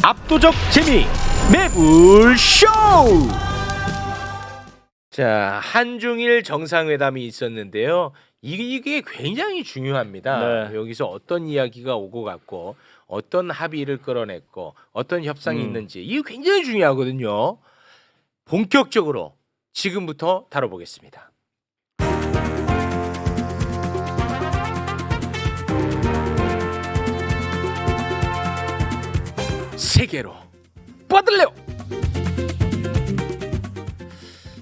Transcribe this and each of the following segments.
압도적 재미 매불쇼. 자, 한중일 정상회담이 있었는데요. 이게 굉장히 중요합니다. 네. 여기서 어떤 이야기가 오고 갔고 어떤 합의를 끌어냈고 어떤 협상이 있는지 이게 굉장히 중요하거든요. 본격적으로 지금부터 다뤄보겠습니다. 세계로 뻗을래요.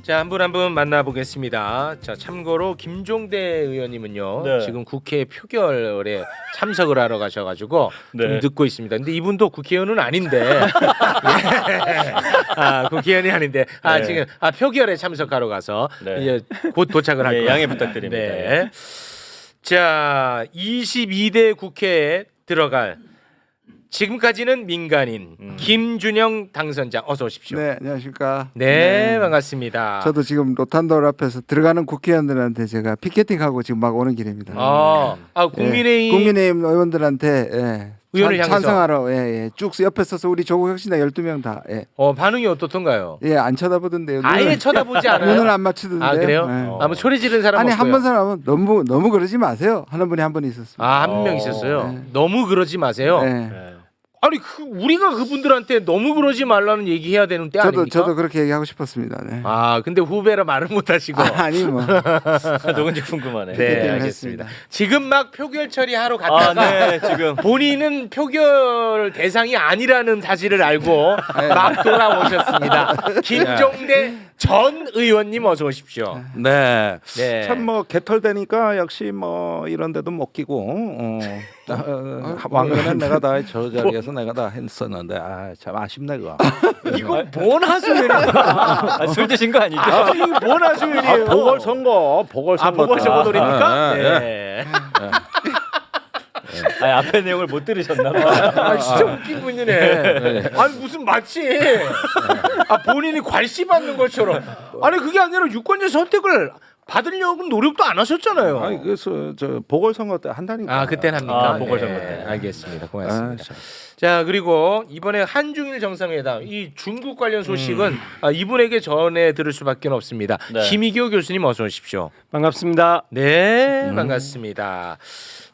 자, 한 분 한 분 만나보겠습니다. 자, 참고로 김종대 의원님은요, 네. 지금 국회 표결에 참석을 하러 가셔가지고 좀 네. 늦고 있습니다. 근데 이분도 국회의원은 아닌데, 국회의원이 아닌데, 네. 지금 표결에 참석하러 가서 네. 이제 곧 도착을 할 네, 거예요. 양해 부탁드립니다. 네. 자, 22대 국회에 들어갈 지금까지는 민간인 김준영 당선자 어서 오십시오. 네, 안녕하십니까. 네, 반갑습니다. 저도 지금 로탄도로 앞에서 들어가는 국회의원들한테 제가 피켓팅하고 지금 막 오는 길입니다. 국민의힘 국민의힘 의원들한테 의원을 향해서? 찬성하러 쭉 옆에 서서 우리 조국혁신당 12명 다 반응이 어떻던가요? 안 쳐다보던데요. 아예 쳐다보지 않아요. 눈을 안 맞추던데. 아, 그래요? 뭐 소리 지르는 사람 아니 없고요. 한 번 사람은 너무 그러지 마세요 하는 분이 한 분 있었습니다. 한 명 있었어요. 네. 너무 그러지 마세요. 네. 네. 아니 우리가 그분들한테 너무 그러지 말라는 얘기해야 되는 때 아닙니까? 저도 그렇게 얘기하고 싶었습니다. 네. 근데 후배라 말을 못 하시고. 아니 뭐. 누군지 궁금하네. 네, 피켓팅을 알겠습니다. 했습니다. 지금 막 표결 처리하러 갔다가 네, 지금 본인은 표결 대상이 아니라는 사실을 알고 막 돌아오셨습니다. 김종대 전 의원님 어서 오십시오. 네. 네. 참 뭐 개털되니까 역시 뭐 이런 데도 못 끼고 왕년에 내가 다 저 자리에서 내가 다 했었는데 참 아쉽네 그거. 이거 뭔 하소연이야? 술 드신 거 아니죠? 이거 뭔 하소연이에요? 보궐선거 보궐선거 놀입니까? 네, 네. 앞에 내용을 못 들으셨나 봐. 진짜 웃긴 분이네. 아니 무슨 마치 본인이 괄시받는 것처럼. 아니 그게 아니라 유권자 선택을 받으려고 노력도 안 하셨잖아요. 아니 그래서 저 보궐선거 때 한다니까. 그때는 합니까? 보궐선거 때. 알겠습니다. 고맙습니다. 참. 자, 그리고 이번에 한중일 정상회담 이 중국 관련 소식은 이분에게 전해 들을 수밖에 없습니다. 네. 김희교 교수님 어서 오십시오. 반갑습니다. 네, 반갑습니다.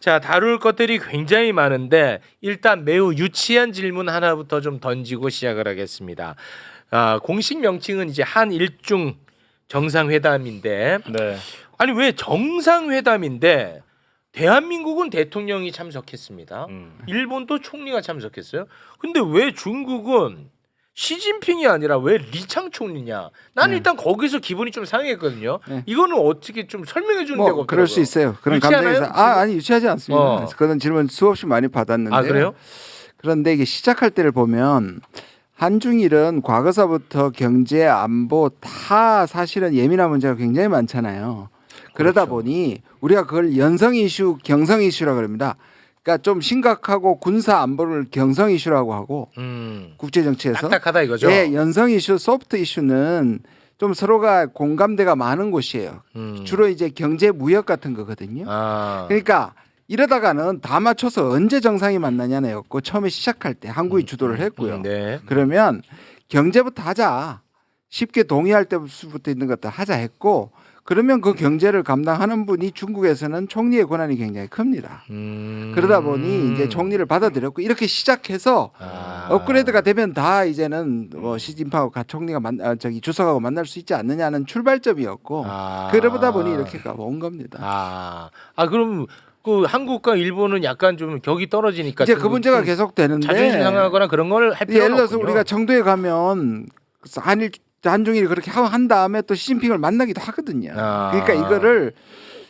자, 다룰 것들이 굉장히 많은데 일단 매우 유치한 질문 하나부터 좀 던지고 시작을 하겠습니다. 공식 명칭은 이제 한일중 정상회담인데 네. 아니 왜 정상회담인데 대한민국은 대통령이 참석했습니다. 일본도 총리가 참석했어요. 근데 왜 중국은 시진핑이 아니라 왜 리창 총리냐? 난 일단 거기서 기분이 좀 상했거든요. 이거는 어떻게 좀 설명해 주는 데가 뭐 없더라고요. 그럴 수 있어요. 그런 유치하나요? 감정에서 아니 유치하지 않습니다. 그런 질문 수없이 많이 받았는데. 그래요? 그런데 이게 시작할 때를 보면 한중일은 과거서부터 경제, 안보 다 사실은 예민한 문제가 굉장히 많잖아요. 그러다 보니 우리가 그걸 연성 이슈, 경성 이슈라 그럽니다. 그러니까 좀 심각하고 군사 안보를 경성 이슈라고 하고 국제 정치에서 딱딱하다 이거죠. 연성 이슈, 소프트 이슈는 좀 서로가 공감대가 많은 곳이에요. 주로 이제 경제, 무역 같은 거거든요. 그러니까 이러다가는 다 맞춰서 언제 정상이 만나냐였고 처음에 시작할 때 한국이 주도를 했고요. 네. 그러면 경제부터 하자. 쉽게 동의할 때부터 있는 것들 하자 했고 그러면 그 경제를 감당하는 분이 중국에서는 총리의 권한이 굉장히 큽니다. 그러다 보니 이제 총리를 받아들였고 이렇게 시작해서 업그레이드가 되면 다 이제는 뭐 시진핑하고 총리가 주석하고 만날 수 있지 않느냐는 출발점이었고 그러다 보니 이렇게가 온 겁니다. 그럼 그 한국과 일본은 약간 좀 격이 떨어지니까 이제 그 문제가 계속 되는데 자존심 상하거나 그런 걸 할 필요는 예를 들어서 없군요. 우리가 청도에 가면 한중일이 그렇게 한 다음에 또 시진핑을 만나기도 하거든요. 그러니까 이거를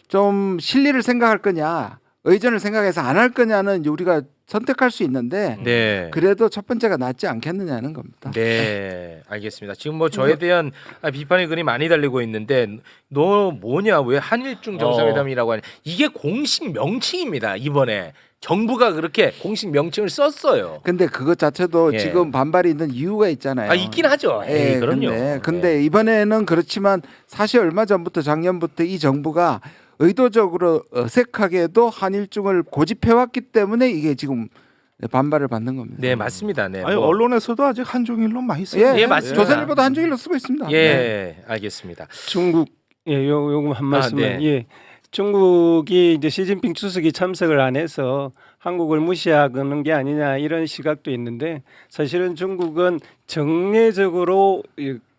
좀 실리를 생각할 거냐 의전을 생각해서 안 할 거냐는 이제 우리가 선택할 수 있는데 네. 그래도 첫 번째가 낫지 않겠느냐는 겁니다. 네, 알겠습니다. 지금 뭐 저에 대한 비판의 글이 많이 달리고 있는데 너 뭐냐 왜 한일중 정상회담이라고 하냐 이게 공식 명칭입니다. 이번에 정부가 그렇게 공식 명칭을 썼어요. 근데 그것 자체도 예. 지금 반발이 있는 이유가 있잖아요. 있긴 하죠. 예, 그럼요. 근데 이번에는 그렇지만 사실 얼마 전부터 작년부터 이 정부가 의도적으로 어색하게도 한일중을 고집해왔기 때문에 이게 지금 반발을 받는 겁니다. 네, 맞습니다. 네. 아니 뭐. 언론에서도 아직 한중일로 많이 써요. 예, 예, 맞습니다. 조선일보도 한중일로 쓰고 있습니다. 예, 네. 알겠습니다. 중국 요금 한 말씀만 네. 예. 중국이 이제 시진핑 주석이 참석을 안 해서 한국을 무시하는 게 아니냐 이런 시각도 있는데 사실은 중국은 정례적으로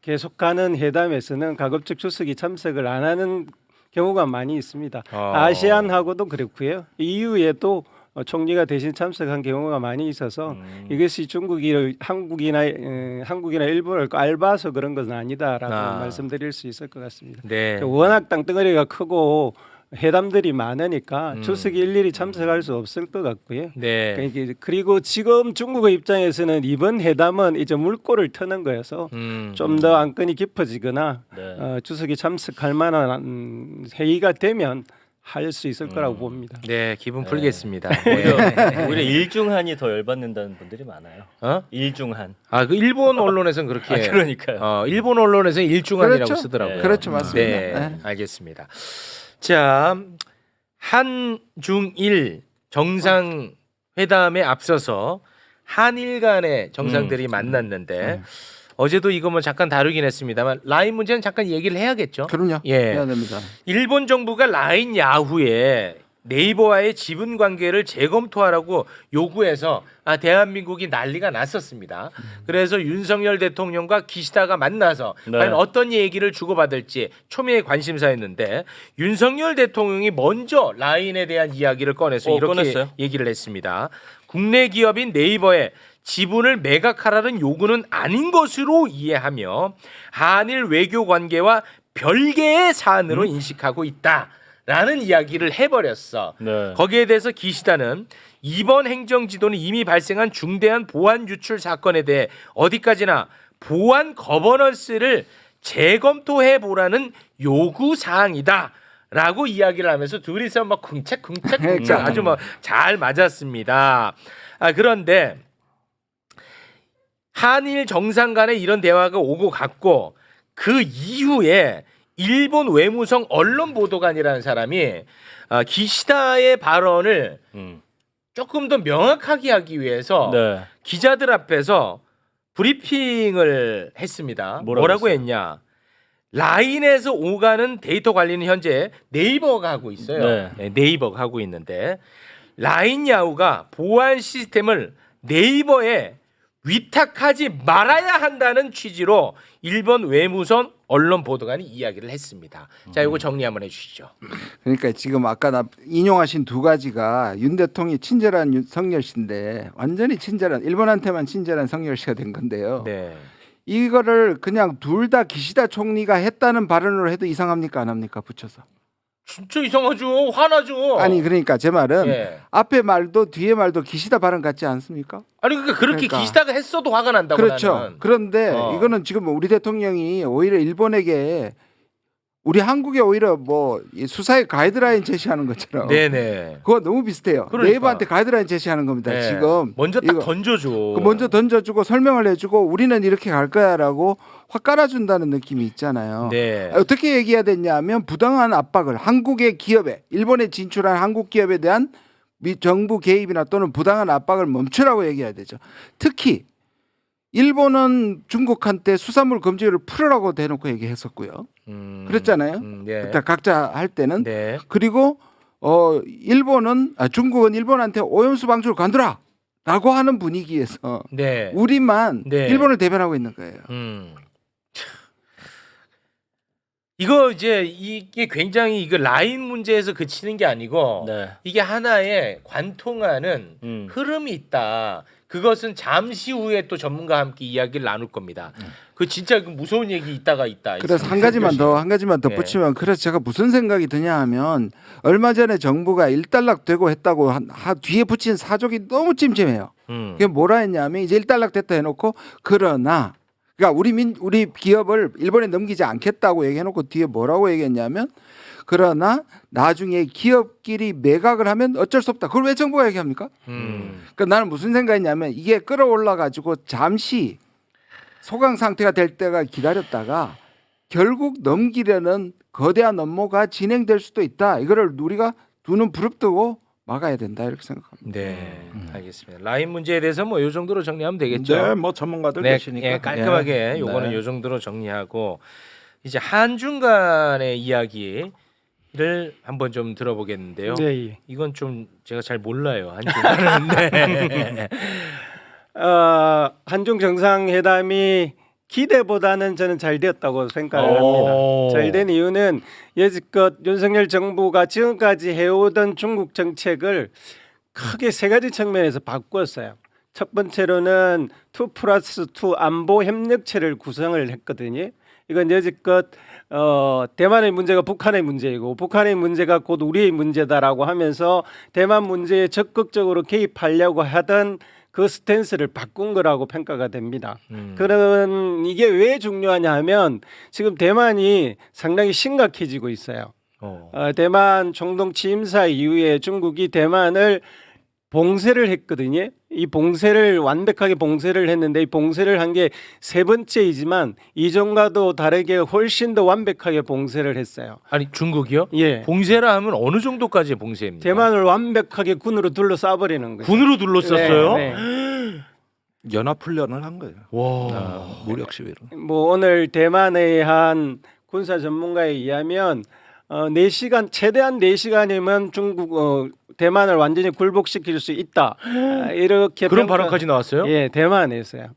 계속하는 회담에서는 가급적 주석이 참석을 안 하는 경우가 많이 있습니다. 아시안하고도 그렇고요. EU에도 총리가 대신 참석한 경우가 많이 있어서 이것이 중국이 한국이나 일본을 앓아서 그런 것은 아니다라고 말씀드릴 수 있을 것 같습니다. 네. 워낙 땅덩어리가 크고 회담들이 많으니까 주석이 일일이 참석할 수 없을 것 같고요. 네. 그리고 지금 중국의 입장에서는 이번 회담은 이제 물꼬를 트는 거여서 좀 더 안건이 깊어지거나 네. 주석이 참석할 만한 회의가 되면 할 수 있을 거라고 봅니다. 네, 기분 풀겠습니다. 오히려 일중한이 더 열받는다는 분들이 많아요. 어? 일중한. 아, 그 일본 언론에서는 그렇게 그러니까요. 일본 언론에서는 일중한이라고 그렇죠. 쓰더라고요. 네. 그렇죠, 맞습니다. 네, 네. 알겠습니다. 자, 한중일 정상 회담에 앞서서 한일 간의 정상들이 만났는데 어제도 이거 뭐 잠깐 다루긴 했습니다만 라인 문제는 잠깐 얘기를 해야겠죠. 그럼요. 예. 해야 됩니다. 일본 정부가 라인 야후에 네이버와의 지분 관계를 재검토하라고 요구해서 대한민국이 난리가 났었습니다. 그래서 윤석열 대통령과 기시다가 만나서 네. 과연 어떤 얘기를 주고받을지 초미의 관심사였는데 윤석열 대통령이 먼저 라인에 대한 이야기를 꺼내서 이렇게 꺼냈어요? 얘기를 했습니다. 국내 기업인 네이버에 지분을 매각하라는 요구는 아닌 것으로 이해하며 한일 외교 관계와 별개의 사안으로 인식하고 있다라는 이야기를 해버렸어. 네. 거기에 대해서 기시다는 이번 행정지도는 이미 발생한 중대한 보안 유출 사건에 대해 어디까지나 보안 거버넌스를 재검토해 보라는 요구 사항이다. 라고 이야기를 하면서 둘이서 막 쿵짝쿵짝 아주 뭐 잘 맞았습니다. 그런데 한일 정상 간에 이런 대화가 오고 갔고 그 이후에 일본 외무성 언론 보도관이라는 사람이 기시다의 발언을 조금 더 명확하게 하기 위해서 네. 기자들 앞에서 브리핑을 했습니다. 뭐라고 했어요? 했냐? 라인에서 오가는 데이터 관리는 현재 네이버가 하고 있어요. 네. 네이버가 하고 있는데 라인 야후가 보안 시스템을 네이버에 위탁하지 말아야 한다는 취지로 일본 외무성 언론 보도관이 이야기를 했습니다. 자, 이거 정리 한번 해주시죠. 그러니까 지금 아까 인용하신 두 가지가 윤 대통령이 친절한 윤석열 씨인데 완전히 친절한 일본한테만 친절한 성열 씨가 된 건데요. 네. 이거를 그냥 둘 다 기시다 총리가 했다는 발언으로 해도 이상합니까 안 합니까 붙여서? 진짜 이상하죠. 화나죠. 아니 그러니까 제 말은 예. 앞에 말도 뒤에 말도 기시다 발언 같지 않습니까? 아니 그러니까 그렇게 그러니까. 기시다가 했어도 화가 난다고 그렇죠. 나는. 그런데 어. 이거는 지금 우리 대통령이 오히려 일본에게 우리 한국에 오히려 뭐 수사의 가이드라인 제시하는 것처럼 네네. 그거 너무 비슷해요. 그러니까. 네이버한테 가이드라인 제시하는 겁니다. 네. 지금 먼저 딱 이거 던져줘. 먼저 던져주고 설명을 해주고 우리는 이렇게 갈 거야라고 확 깔아준다는 느낌이 있잖아요. 네. 어떻게 얘기해야 되냐면 부당한 압박을 한국의 기업에 일본에 진출한 한국 기업에 대한 정부 개입이나 또는 부당한 압박을 멈추라고 얘기해야 되죠. 특히 일본은 중국한테 수산물 검증을 풀으라고 대놓고 얘기했었고요. 그랬잖아요. 네. 그때 각자 할 때는 네. 그리고 중국은 일본한테 오염수 방출을 관두라라고 하는 분위기에서 네. 우리만 네. 일본을 대변하고 있는 거예요. 이거 이제 이게 굉장히 이거 라인 문제에서 그치는 게 아니고 네. 이게 하나의 관통하는 흐름이 있다. 그것은 잠시 후에 또 전문가와 함께 이야기를 나눌 겁니다. 그 진짜 그 무서운 얘기 있다. 그래서 한 가지만 더 네. 붙이면 그래서 제가 무슨 생각이 드냐 하면 얼마 전에 정부가 일단락되고 했다고 뒤에 붙인 사족이 너무 찜찜해요. 그게 뭐라 했냐면 이제 일단락됐다 해놓고 그러나 그러니까 우리 기업을 일본에 넘기지 않겠다고 얘기해놓고 뒤에 뭐라고 얘기했냐면 그러나 나중에 기업끼리 매각을 하면 어쩔 수 없다. 그걸 왜 정부가 얘기합니까? 그러니까 나는 무슨 생각이냐면 이게 끌어올라 가지고 잠시 소강 상태가 될 때가 기다렸다가 결국 넘기려는 거대한 업무가 진행될 수도 있다. 이거를 우리가 두 눈 부릅뜨고 막아야 된다 이렇게 생각합니다. 네, 알겠습니다. 라인 문제에 대해서 뭐 이 정도로 정리하면 되겠죠. 네, 뭐 전문가들 네, 계시니까 예, 깔끔하게 예. 요거는 네. 요 정도로 정리하고 이제 한중 간의 이야기를 한번 좀 들어보겠는데요. 네. 예. 이건 좀 제가 잘 몰라요. 한중 간은. 네. 한중 정상회담이 기대보다는 저는 잘 되었다고 생각을 오. 합니다. 잘 된 이유는 여지껏 윤석열 정부가 지금까지 해오던 중국 정책을 크게 세 가지 측면에서 바꿨어요. 첫 번째로는 2+2 안보 협력체를 구성을 했거든요. 이건 여지껏 대만의 문제가 북한의 문제이고 북한의 문제가 곧 우리의 문제다라고 하면서 대만 문제에 적극적으로 개입하려고 하던 그 스탠스를 바꾼 거라고 평가가 됩니다. 그런 이게 왜 중요하냐 하면 지금 대만이 상당히 심각해지고 있어요. 대만 총동 취임사 이후에 중국이 대만을 봉쇄를 했거든요. 이 봉쇄를 완벽하게 봉쇄를 했는데 이 봉쇄를 한 게 세 번째이지만 이전과도 다르게 훨씬 더 완벽하게 봉쇄를 했어요. 아니 중국이요? 예. 봉쇄라 하면 어느 정도까지의 봉쇄입니까? 대만을 완벽하게 군으로 둘러싸 버리는 거죠. 군으로 둘러쌌어요? 네, 연합 훈련을 한 거예요. 와. 무력 시위를. 뭐 오늘 대만의 한 군사 전문가에 의하면 4시간 최대한 4시간이면 중국 대만을 완전히 굴복시킬 수 있다. 이렇게 그런 발언까지 나왔어요? 예, 대만에서요.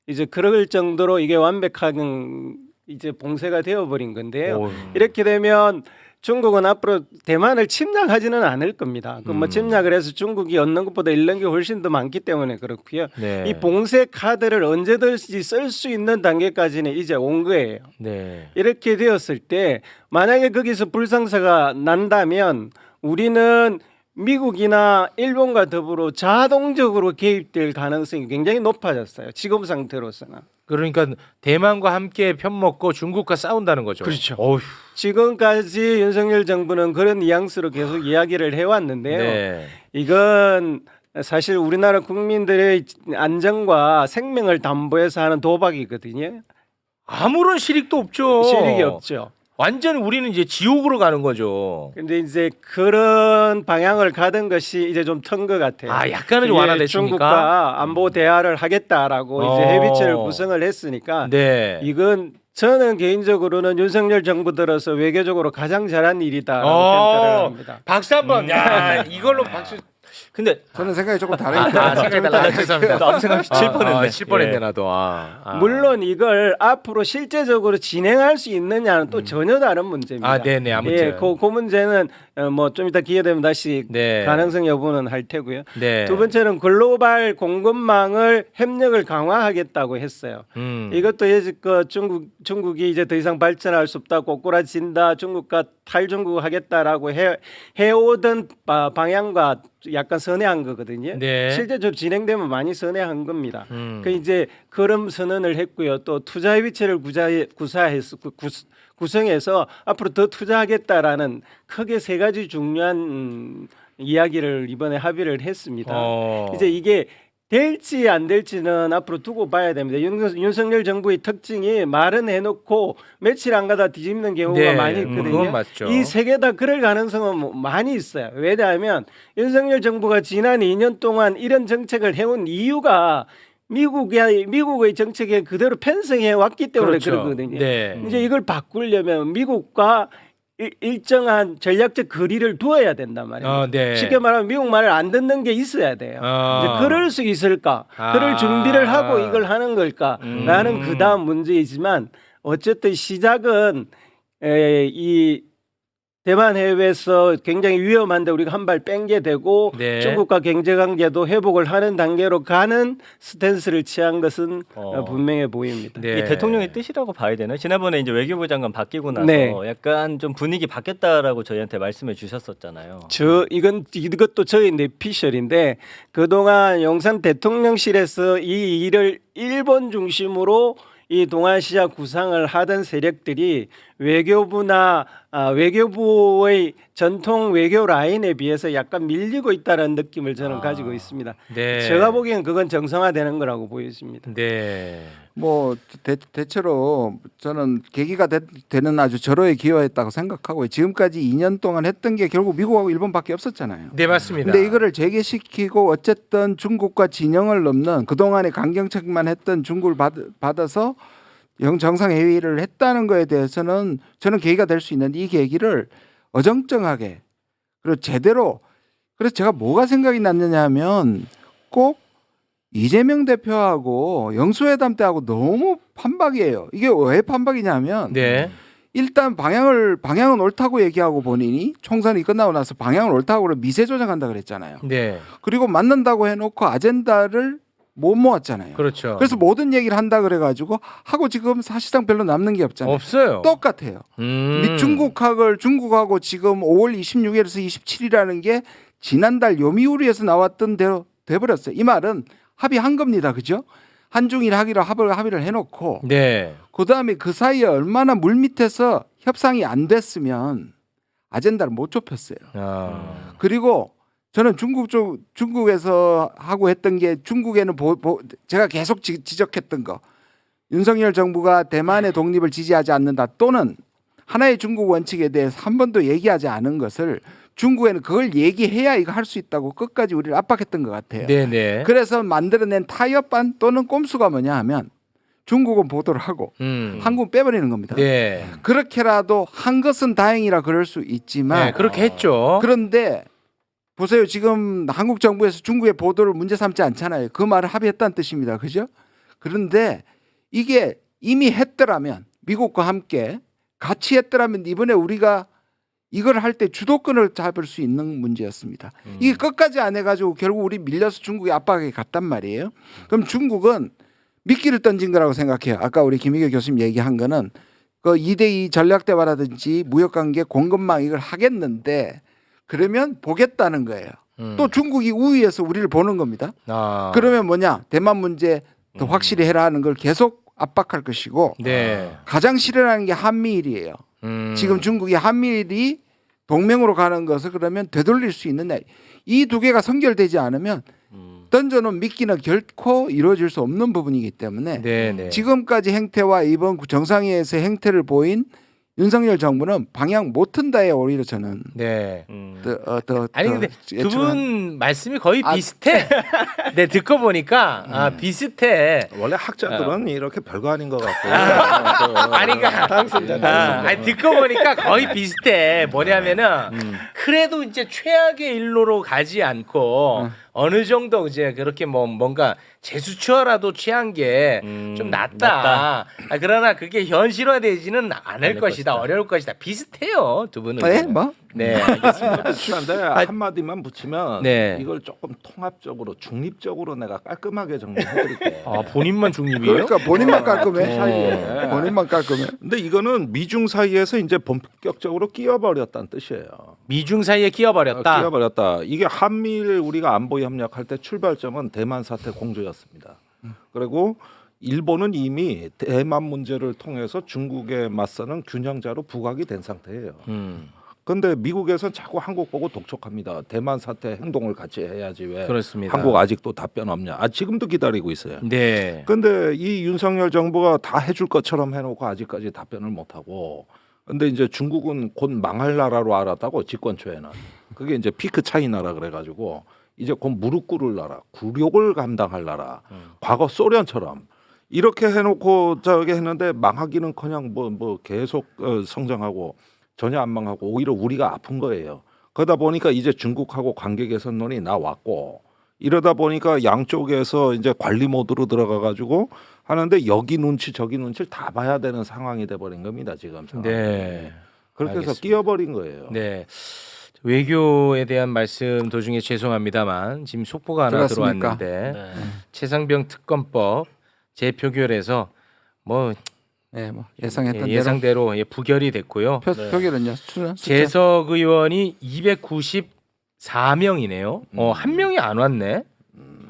이제 그럴 정도로 이게 완벽한 이제 봉쇄가 되어 버린 건데요. 오. 이렇게 되면 중국은 앞으로 대만을 침략하지는 않을 겁니다. 그 뭐 침략을 해서 중국이 얻는 것보다 잃는 게 훨씬 더 많기 때문에 그렇고요. 네. 이 봉쇄 카드를 언제든지 쓸 수 있는 단계까지는 이제 온 거예요. 네. 이렇게 되었을 때 만약에 거기서 불상사가 난다면 우리는 미국이나 일본과 더불어 자동적으로 개입될 가능성이 굉장히 높아졌어요. 지금 상태로서는. 그러니까 대만과 함께 편먹고 중국과 싸운다는 거죠. 그렇죠. 어휴. 지금까지 윤석열 정부는 그런 뉘앙스로 계속 이야기를 해왔는데요. 네. 이건 사실 우리나라 국민들의 안전과 생명을 담보해서 하는 도박이거든요. 아무런 실익도 없죠. 실익이 없죠. 완전 우리는 이제 지옥으로 가는 거죠. 근데 이제 그런 방향을 가던 것이 이제 좀 턴 것 같아요. 아, 약간은 그게 완화됐습니까? 중국과 안보 대화를 하겠다라고 이제 협의체를 구성을 했으니까 네. 이건 저는 개인적으로는 윤석열 정부 들어서 외교적으로 가장 잘한 일이다라고 평가를 합니다. 박수 한번. 야, 이걸로 박수. 근데 저는 생각이 조금 다르니까. 생각이 달라. 죄송합니다. 아무 생각 없이 칠 뻔했네. 칠 뻔했네 예. 나도. 물론 이걸 앞으로 실제적으로 진행할 수 있느냐는 또 전혀 다른 문제입니다. 아, 네네. 아무튼. 예, 그 문제는 뭐 좀 이따 기회 되면 다시 네. 가능성 여부는 할 테고요. 네. 두 번째는 글로벌 공급망을 협력을 강화하겠다고 했어요. 이것도 여지껏 중국이 이제 더 이상 발전할 수 없다, 꼬꾸라진다, 중국과 탈중국 하겠다라고 해오던 방향과 약간 선회한 거거든요. 네. 실제적으로 진행되면 많이 선회한 겁니다. 그 이제 그런 선언을 했고요. 또 투자협의체를 구성해서 앞으로 더 투자하겠다라는 크게 세 가지 중요한 이야기를 이번에 합의를 했습니다. 이제 이게 될지 안 될지는 앞으로 두고 봐야 됩니다. 윤석열 정부의 특징이 말은 해놓고 며칠 안 가다 뒤집는 경우가 네, 많이 있거든요. 그건 맞죠. 이 세 개 다 그럴 가능성은 많이 있어요. 왜냐하면 윤석열 정부가 지난 2년 동안 이런 정책을 해온 이유가 미국의 정책에 그대로 편성해 왔기 때문에 그렇죠. 그러거든요. 네. 이제 이걸 바꾸려면 미국과 일정한 전략적 거리를 두어야 된단 말이에요. 네. 쉽게 말하면 미국 말을 안 듣는 게 있어야 돼요. 이제 그럴 수 있을까? 그럴 준비를 하고 이걸 하는 걸까라는 그 다음 문제이지만 어쨌든 시작은 이 대만 해외에서 굉장히 위험한데 우리가 한 발 뺀 게 되고 네. 중국과 경제관계도 회복을 하는 단계로 가는 스탠스를 취한 것은 분명해 보입니다. 네. 이 대통령의 뜻이라고 봐야 되나? 지난번에 이제 외교부 장관 바뀌고 나서 네. 약간 좀 분위기 바뀌었다라고 저희한테 말씀해 주셨었잖아요. 이것도 저희 내피셜인데 그동안 용산 대통령실에서 이 일을 일본 중심으로 이 동아시아 구상을 하던 세력들이 외교부나 외교부의 전통 외교 라인에 비해서 약간 밀리고 있다는 느낌을 저는 가지고 있습니다. 네. 제가 보기엔 그건 정상화되는 거라고 보여집니다. 네. 뭐 대체로 저는 계기가 되는 아주 절호에 기여했다고 생각하고 지금까지 2년 동안 했던 게 결국 미국하고 일본밖에 없었잖아요. 네, 맞습니다. 근데 이거를 재개시키고 어쨌든 중국과 진영을 넘는 그동안의 강경책만 했던 중국을 받아서 정상회의를 했다는 거에 대해서는 저는 계기가 될 수 있는데 이 계기를 어정쩡하게 그리고 제대로 그래서 제가 뭐가 생각이 났느냐 하면 꼭 이재명 대표하고 영수회담 때하고 너무 판박이에요. 이게 왜 판박이냐면 네. 일단 방향은 옳다고 얘기하고 본인이 총선이 끝나고 나서 방향은 옳다고 미세 조정한다 그랬잖아요. 네. 그리고 만난다고 해놓고 아젠다를 못 모았잖아요. 그렇죠. 그래서 모든 얘기를 한다 그래가지고 하고 지금 사실상 별로 남는 게 없잖아요. 없어요. 똑같아요. 중국하고 지금 5월 26일에서 27일이라는 게 지난달 요미우리에서 나왔던 대로 돼버렸어요. 이 말은 합의한 겁니다. 그죠? 한중일 하기로 합의를 해놓고 네. 그다음에 그 사이에 얼마나 물밑에서 협상이 안 됐으면 아젠다를 못 좁혔어요. 그리고 저는 중국에서 하고 했던 게 중국에는 제가 계속 지적했던 거 윤석열 정부가 대만의 독립을 지지하지 않는다 또는 하나의 중국 원칙에 대해서 한 번도 얘기하지 않은 것을 중국에는 그걸 얘기해야 이거 할 수 있다고 끝까지 우리를 압박했던 것 같아요. 네네. 그래서 만들어낸 타협안 또는 꼼수가 뭐냐 하면 중국은 보도를 하고 한국은 빼버리는 겁니다. 네. 그렇게라도 한 것은 다행이라 그럴 수 있지만 네, 그렇게 했죠. 그런데 보세요. 지금 한국 정부에서 중국의 보도를 문제 삼지 않잖아요. 그 말을 합의했다는 뜻입니다. 그죠? 그런데 이게 이미 했더라면 미국과 함께 같이 했더라면 이번에 우리가 이걸 할 때 주도권을 잡을 수 있는 문제였습니다. 이게 끝까지 안 해가지고 결국 우리 밀려서 중국의 압박에 갔단 말이에요. 그럼 중국은 미끼를 던진 거라고 생각해요. 아까 우리 김희교 교수님 얘기한 거는 그 2대2 전략대화라든지 무역관계 공급망 이걸 하겠는데 그러면 보겠다는 거예요. 또 중국이 우위에서 우리를 보는 겁니다. 그러면 뭐냐 대만 문제 더 확실히 해라 하는 걸 계속 압박할 것이고 네. 가장 싫어하는 게 한미일이에요. 지금 중국이 한미일이 동맹으로 가는 것을 그러면 되돌릴 수 있느냐. 이 두 개가 선결되지 않으면 던져놓은 미끼는 결코 이루어질 수 없는 부분이기 때문에 네네. 지금까지 행태와 이번 정상회의에서 행태를 보인 윤석열 정부는 방향 못 튼다에 오히려 저는 네. 아니 근데 두 분 말씀이 거의 비슷해. 네, 듣고 보니까 비슷해. 원래 학자들은 이렇게 별거 아닌 것 같고. 아니 그러니까 아니, 듣고 보니까 거의 비슷해. 뭐냐면은 그래도 이제 최악의 일로로 가지 않고 어느 정도 이제 그렇게 뭔가 재수추어라도 취한 게 좀 낫다. 그러나 그게 현실화되지는 않을 것이다. 어려울 것이다. 비슷해요, 두 분은. 네, 뭐? 네, 알겠습니다. 그런데 한마디만 붙이면 네. 이걸 조금 통합적으로 중립적으로 내가 깔끔하게 정리해드릴게요. 아, 본인만 중립이에요? 그러니까 본인만 깔끔해. 사이에. 본인만 깔끔해. 근데 이거는 미중 사이에서 이제 본격적으로 끼어버렸다는 뜻이에요. 미중 사이에 끼어버렸다. 끼어버렸다. 이게 한미일 우리가 안보 협력할 때 출발점은 대만 사태 공조였습니다. 그리고 일본은 이미 대만 문제를 통해서 중국에 맞서는 균형자로 부각이 된 상태예요. 그런데 미국에서는 자꾸 한국 보고 독촉합니다. 대만 사태 행동을 같이 해야지 왜 그렇습니다. 한국 아직도 답변 없냐. 지금도 기다리고 있어요. 네. 근데 이 윤석열 정부가 다 해줄 것처럼 해놓고 아직까지 답변을 못하고 근데 이제 중국은 곧 망할 나라로 알았다고 집권 초에는 그게 이제 피크 차이나라 그래가지고 이제 곧 무릎 꿇을 나라, 굴욕을 감당할 나라, 과거 소련처럼 이렇게 해놓고 저기 했는데 망하기는커녕 뭐 계속 성장하고 전혀 안 망하고 오히려 우리가 아픈 거예요. 그러다 보니까 이제 중국하고 관계 개선론이 나왔고 이러다 보니까 양쪽에서 이제 관리 모드로 들어가 가지고 하는데 여기 눈치 저기 눈치를 다 봐야 되는 상황이 돼 버린 겁니다 지금. 네. 그렇게 해서 알겠습니다. 끼어버린 거예요. 네. 외교에 대한 말씀 도중에 죄송합니다만 지금 속보가 하나 들었습니까? 들어왔는데 네. 최상병 특검법 재표결에서 뭐 네, 뭐 예상했던 대로 예상대로 부결이 됐고요. 표결은요. 숫자? 재석 의원이 294명이네요. 한 명이 안 왔네.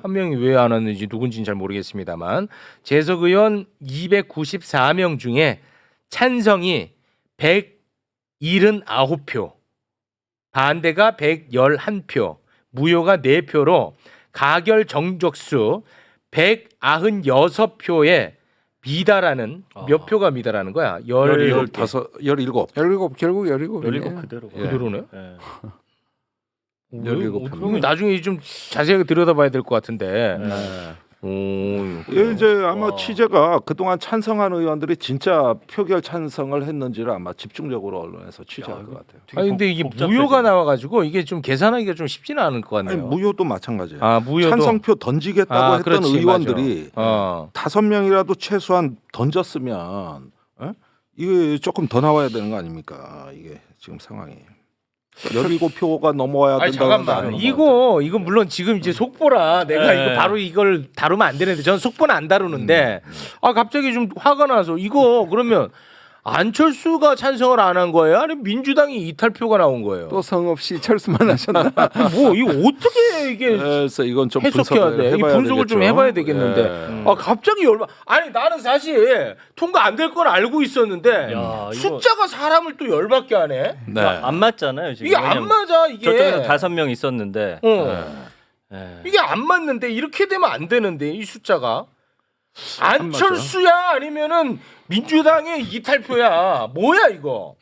한 명이 왜 안 왔는지 누군지는 잘 모르겠습니다만 재석 의원 294명 중에 찬성이 179표, 반대가 111표, 무효가 4표로 가결 정족수 196표에 미달하는 몇 표가 미달하는 거야? 17개. 17. 17 결국 17. 17 그대로. 그대로네. 예. 17 그럼 나중에 좀 자세하게 들여다봐야 될 것 같은데. 네. 오, 예, 이제 아마 취재가 그동안 찬성한 의원들이 진짜 표결 찬성을 했는지를 아마 집중적으로 언론에서 취재할 것 같아요. 아니 근데 이게 복잡해지네. 무효가 나와가지고 이게 좀 계산하기가 좀 쉽지는 않을 것 아니, 같네요. 무효도 마찬가지예요. 아 무효도. 찬성표 던지겠다고 했던 그렇지, 의원들이 맞아. 5명이라도 최소한 던졌으면 이게 조금 더 나와야 되는 거 아닙니까? 이게 지금 상황이 17표가 넘어와야 아니 된다는 잠깐만 거는 이거 물론 지금 이제 속보라 내가 네. 이거 바로 이걸 다루면 안 되는데 저는 속보는 안 다루는데 아 갑자기 좀 화가 나서 이거 그러면 안철수가 찬성을 안 한 거예요? 아니면 민주당이 이탈표가 나온 거예요? 또 성 없이 철수만 하셨나? 뭐 이거 어떻게 이게 그래서 이건 좀 해석해야 돼? 이 해봐야 분석을 좀 되겠죠. 해봐야 되겠는데 예. 아 갑자기 아니 나는 사실 통과 안 될 건 알고 있었는데 야, 이거- 숫자가 사람을 또 열받게 하네. 네. 안 맞잖아요 지금. 이게 안 맞아 이게. 저쪽에서 5명 있었는데. 어. 예. 이게 안 맞는데 이렇게 되면 안 되는데 이 숫자가 안철수야 아니면은 민주당의 이탈표야 뭐야 이거?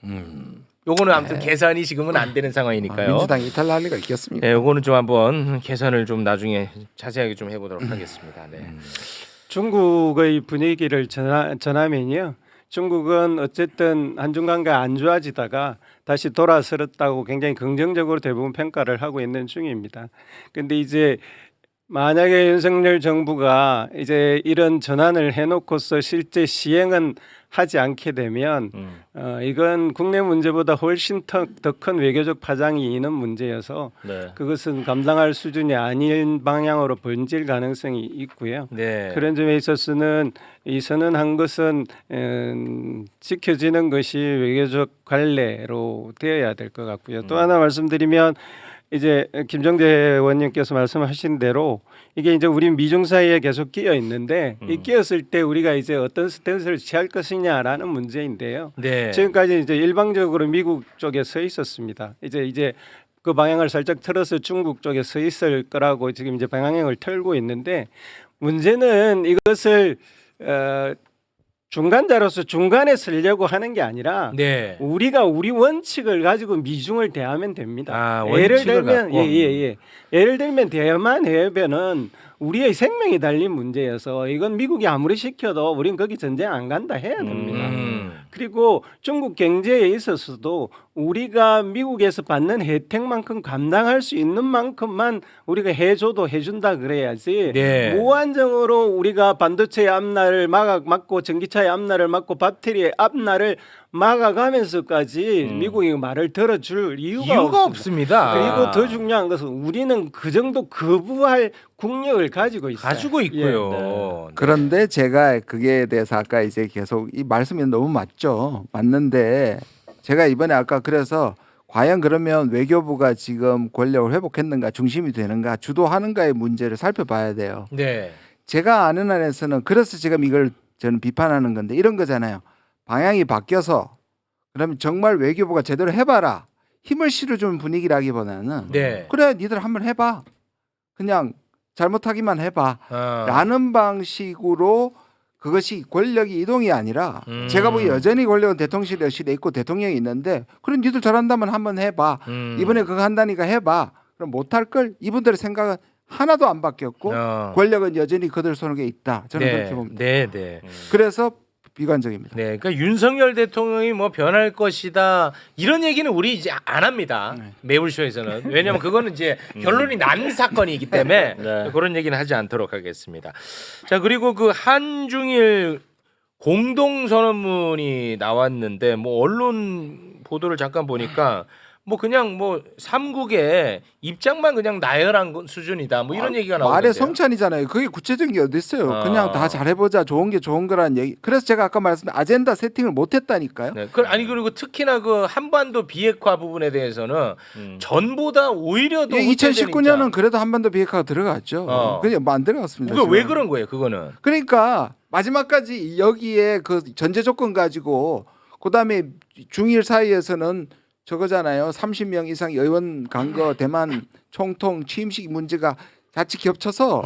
요거는 아무튼 계산이 지금은 안 되는 상황이니까요. 민주당 이탈 날 리가 있겠습니까? 예, 요거는 좀 한번 계산을 좀 나중에 자세하게 좀 해보도록 하겠습니다. 네. 중국의 분위기를 전하면요. 중국은 어쨌든 한중 관계가 안 좋아지다가 다시 돌아서렸다고 굉장히 긍정적으로 대부분 평가를 하고 있는 중입니다. 근데 이제 만약에 윤석열 정부가 이제 이런 전환을 해놓고서 실제 시행은 하지 않게 되면 이건 국내 문제보다 훨씬 더 큰 외교적 파장이 있는 문제여서 네. 그것은 감당할 수준이 아닌 방향으로 번질 가능성이 있고요. 네. 그런 점에 있어서는 이 선언한 것은 지켜지는 것이 외교적 관례로 되어야 될 것 같고요. 또 하나 말씀드리면 이제 김정재 의원님께서 말씀하신 대로 이게 이제 우리 미중 사이에 계속 끼어 있는데 이 끼었을 때 우리가 이제 어떤 스탠스를 취할 것이냐라는 문제인데요. 네. 지금까지 이제 일방적으로 미국 쪽에 서 있었습니다. 이제 그 방향을 살짝 틀어서 중국 쪽에 서 있을 거라고 지금 이제 방향을 틀고 있는데 문제는 이것을 중간자로서 중간에 서려고 하는 게 아니라 네. 우리가 우리 원칙을 가지고 미중을 대하면 됩니다. 아, 예를 원칙을 들면 갖고. 예를 들면 대만 해협에는 우리의 생명이 달린 문제여서 이건 미국이 아무리 시켜도 우린 거기 전쟁 안 간다 해야 됩니다. 그리고 중국 경제에 있어서도 우리가 미국에서 받는 혜택만큼 감당할 수 있는 만큼만 우리가 해줘도 해준다 그래야지 네. 무한정으로 우리가 반도체의 앞날을 막고 전기차의 앞날을 막고 배터리의 앞날을 막아가면서까지 미국이 말을 들어줄 이유가 없습니다. 그리고 더 중요한 것은 우리는 그 정도 거부할 국력을 가지고 있어요. 가지고 있고요. 네. 그런데 제가 그게 대해서 아까 이제 계속 이 말씀이 너무 맞죠. 맞는데 제가 이번에 아까 그래서 과연 그러면 외교부가 지금 권력을 회복했는가 중심이 되는가 주도하는가의 문제를 살펴봐야 돼요. 네. 제가 아는 한에서는 그래서 지금 이걸 저는 비판하는 건데 이런 거잖아요. 방향이 바뀌어서 그러면 정말 외교부가 제대로 해봐라. 힘을 실어주는 분위기라기보다는 네. 그래 니들 한번 해봐. 그냥 잘못하기만 해봐. 라는 방식으로 그것이 권력이 이동이 아니라 제가 보기 여전히 권력은 대통령실에 있고 대통령이 있는데 그래 니들 잘한다면 한번 해봐. 이번에 그거 한다니까 해봐. 그럼 못할 걸 이분들의 생각은 하나도 안 바뀌었고 권력은 여전히 그들 손에 있다. 저는 그렇게 봅니다. 네, 네. 그래서 비관적입니다. 네, 그러니까 윤석열 대통령이 뭐 변할 것이다 이런 얘기는 우리 이제 안 합니다. 매울쇼에서는 왜냐하면 그거는 이제 결론이 난 사건이기 때문에 네. 그런 얘기는 하지 않도록 하겠습니다. 자 그리고 그 한중일 공동 선언문이 나왔는데 뭐 언론 보도를 잠깐 보니까 뭐 그냥 뭐 삼국의 입장만 그냥 나열한 수준이다. 뭐 이런 얘기가 나오는데요. 말의 성찬이잖아요. 그게 구체적인 게 어디 있어요? 그냥 다 잘해보자. 좋은 게 좋은 거라는 얘기. 그래서 제가 아까 말씀드린 아젠다 세팅을 못했다니까요. 네. 아니 그리고 특히나 그 한반도 비핵화 부분에 대해서는 전보다 오히려 더 2019년은 그래도 한반도 비핵화가 들어갔죠. 그냥 뭐 안 들어갔습니다. 그게 왜 지금. 그런 거예요? 그거는 그러니까 마지막까지 여기에 그 전제 조건 가지고 그다음에 중일 사이에서는 저거잖아요. 30명 이상 의원 간거 대만 총통 취임식 문제가 같이 겹쳐서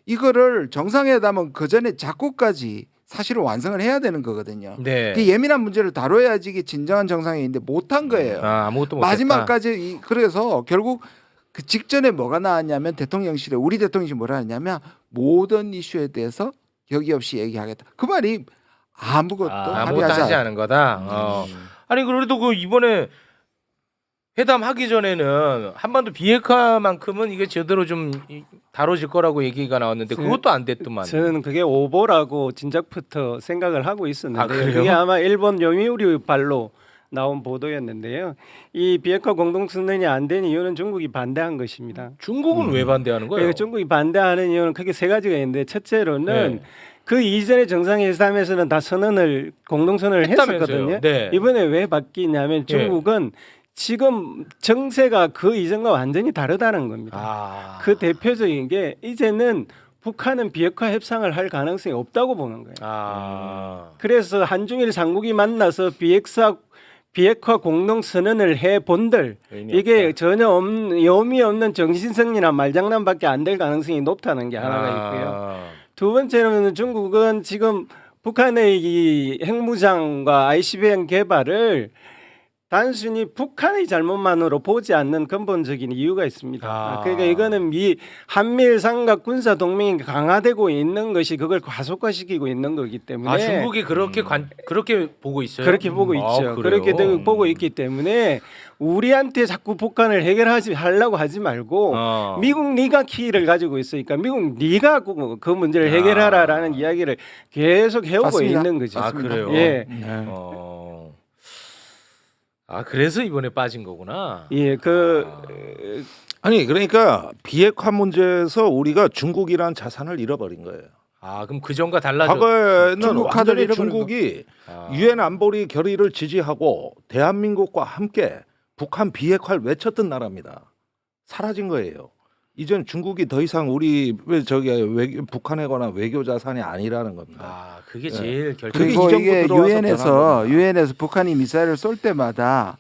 이거를 정상회담은 그 전에 작고까지 사실은 완성을 해야 되는 거거든요. 네. 그 예민한 문제를 다뤄야지 이게 진정한 정상회의인데 못한 거예요. 아무것도 못했다. 마지막까지 그래서 결국 그 직전에 뭐가 나왔냐면 대통령실에 우리 대통령실이 뭐라 하냐면 모든 이슈에 대해서 격의 없이 얘기하겠다. 그 말이 아무것도 아무것도 합의하지 하지 않. 않은 거다. 아니 그래도 그 이번에 회담하기 전에는 한반도 비핵화만큼은 이게 제대로 좀 다뤄질 거라고 얘기가 나왔는데 그것도 안 됐더만. 저는 그게 오보라고 진작부터 생각을 하고 아, 있었는데 그래요? 그게 아마 일본 요미우리 발로 나온 보도였는데요. 이 비핵화 공동선언이 안 된 이유는 중국이 반대한 것입니다. 중국은 왜 반대하는 거예요? 그러니까 중국이 반대하는 이유는 크게 세 가지가 있는데 첫째로는 네. 그 이전의 정상회담에서는 다 선언을 공동선언을 했다면서요. 했었거든요. 네. 이번에 왜 바뀌냐면 중국은 지금 정세가 그 이전과 완전히 다르다는 겁니다. 아. 그 대표적인 게 이제는 북한은 비핵화 협상을 할 가능성이 없다고 보는 거예요. 아. 그래서 한중일 상국이 만나서 비핵화 공동 선언을 해 본들 의미 이게 없다. 전혀 의미 없는 정신승리나 말장난밖에 안 될 가능성이 높다는 게 하나가 있고요. 두 번째로는 중국은 지금 북한의 이 핵무장과 ICBM 개발을 단순히 북한의 잘못만으로 보지 않는 근본적인 이유가 있습니다. 그러니까 이거는 한미일 삼각 군사 동맹이 강화되고 있는 것이 그걸 과속화시키고 있는 거기 때문에 아 중국이 그렇게 그렇게 보고 있어요? 그렇게 보고 있죠. 그렇게 보고 있기 때문에 우리한테 자꾸 북한을 하려고 하지 말고 미국 네가 키를 가지고 있으니까 미국 네가 그 문제를 해결하라라는 이야기를 계속 해오고 맞습니다. 있는 거죠. 아 그래요? 예. 네. 아 그래서 이번에 빠진 거구나. 예, 아니 그러니까 비핵화 문제에서 우리가 중국이란 자산을 잃어버린 거예요. 아 그럼 그 전과 달라져. 과거에는 중국 카드를 완전히 잃어버린 중국이 아. 유엔 안보리 결의를 지지하고 대한민국과 함께 북한 비핵화를 외쳤던 나라입니다. 사라진 거예요. 이젠 중국이 더 이상 우리 북한에 관한 외교 자산이 아니라는 겁니다. 아 그게 제일 결정. 그게 그리고 이전부터 이게 들어와서 유엔에서 변한 겁니다. 유엔에서 북한이 미사일을 쏠 때마다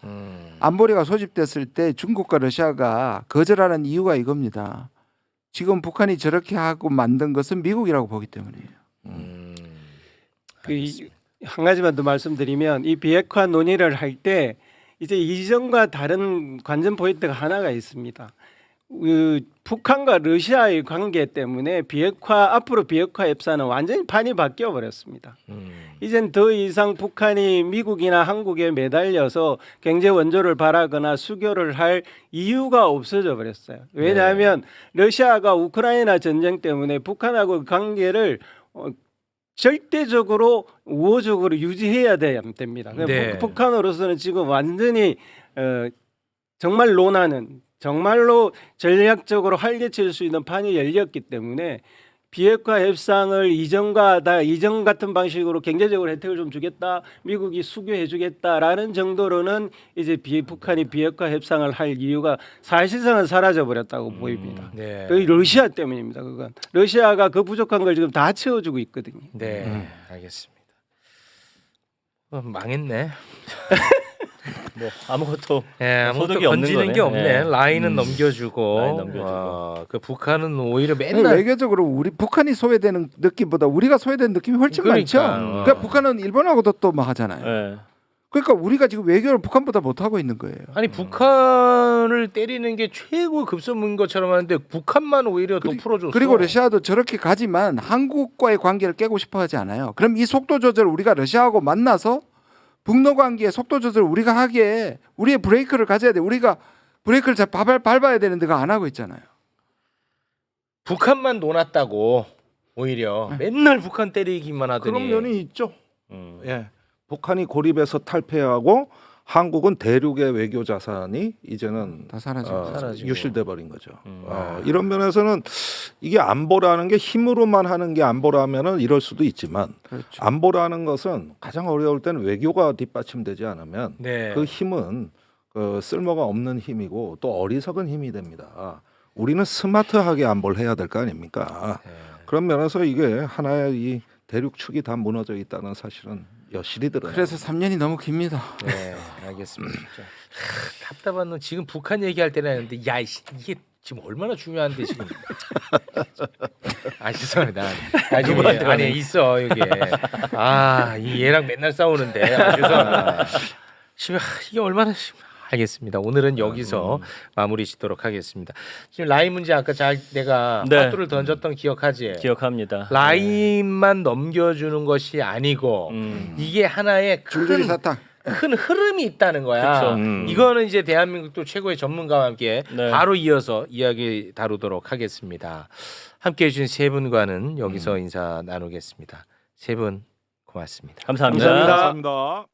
안보리가 소집됐을 때 중국과 러시아가 거절하는 이유가 이겁니다. 지금 북한이 저렇게 하고 만든 것은 미국이라고 보기 때문이에요. 한 가지만 더 말씀드리면 이 비핵화 논의를 할 때 이제 이전과 다른 관전 포인트가 하나가 있습니다. 북한과 러시아의 관계 때문에 앞으로 비핵화 협상은 완전히 판이 바뀌어 버렸습니다. 이젠 더 이상 북한이 미국이나 한국에 매달려서 경제 원조를 바라거나 수교를 할 이유가 없어져 버렸어요. 왜냐하면 러시아가 우크라이나 전쟁 때문에 북한하고 관계를 절대적으로 우호적으로 유지해야 됩니다. 네. 북한으로서는 지금 완전히 정말 논하는 정말로 전략적으로 활개칠 수 있는 판이 열렸기 때문에 비핵화 협상을 이전 같은 방식으로 경제적으로 혜택을 좀 주겠다, 미국이 수교해 주겠다라는 정도로는 이제 북한이 비핵화 협상을 할 이유가 사실상은 사라져 버렸다고 보입니다. 네. 그 러시아 때문입니다. 그건 러시아가 그 부족한 걸 지금 다 채워주고 있거든요. 네. 알겠습니다. 망했네. 뭐 아무것도 아무것도 소득이 없는 건지는 거네. 게 없네. 예. 라인은 넘겨주고. 라인 넘겨주고. 그 북한은 오히려 맨날 외교적으로 우리 북한이 소외되는 느낌보다 우리가 소외되는 느낌이 훨씬 그러니까. 많죠. 그러니까 북한은 일본하고도 또 막 하잖아요. 예. 그러니까 우리가 지금 외교를 북한보다 못 하고 있는 거예요. 아니 북한을 때리는 게 최고 급선무인 것처럼 하는데 북한만 오히려 더 풀어줬어. 그리고 러시아도 저렇게 가지만 한국과의 관계를 깨고 싶어하지 않아요. 그럼 이 속도 조절을 우리가 러시아하고 만나서 북러 관계의 속도 조절을 우리가 하기에 우리의 브레이크를 가져야 돼. 우리가 브레이크를 잘 밟아야 되는데 그거 안 하고 있잖아요. 북한만 논았다고 오히려 맨날 북한 때리기만 하더니. 그런 면이 있죠. 예. 북한이 고립해서 탈폐하고 한국은 대륙의 외교 자산이 이제는 다 사라지고. 사라지고. 유실돼 버린 거죠. 이런 면에서는 이게 안보라는 게 힘으로만 하는 게 안보라면은 이럴 수도 있지만 그렇죠. 안보라는 것은 가장 어려울 때는 외교가 뒷받침되지 않으면 네. 그 힘은 그 쓸모가 없는 힘이고 또 어리석은 힘이 됩니다. 우리는 스마트하게 안보를 해야 될 거 아닙니까? 네. 그런 면에서 이게 하나의 이 대륙 축이 다 무너져 있다는 사실은 여실히 드러나. 그래서 3년이 너무 깁니다. 네, 알겠습니다. 답답한 놈 지금 북한 얘기할 때는 했는데 야 이게 지금 얼마나 중요한데 지금. 아 죄송합니다. 아니 있어 여기. 이 얘랑 맨날 싸우는데 죄송합니다. 이게 얼마나 알겠습니다. 오늘은 여기서 마무리 짓도록 하겠습니다. 지금 라인 문제 아까 잘 내가 네. 빠뚜를 던졌던 기억하지? 기억합니다. 라인만 넘겨주는 것이 아니고 이게 하나의 줄줄이 사탕. 큰 흐름이 있다는 거야. 그쵸. 이거는 이제 대한민국도 최고의 전문가와 함께 네. 바로 이어서 이야기 다루도록 하겠습니다. 함께해 주신 세 분과는 여기서 인사 나누겠습니다. 세 분 고맙습니다. 감사합니다. 감사합니다. 감사합니다.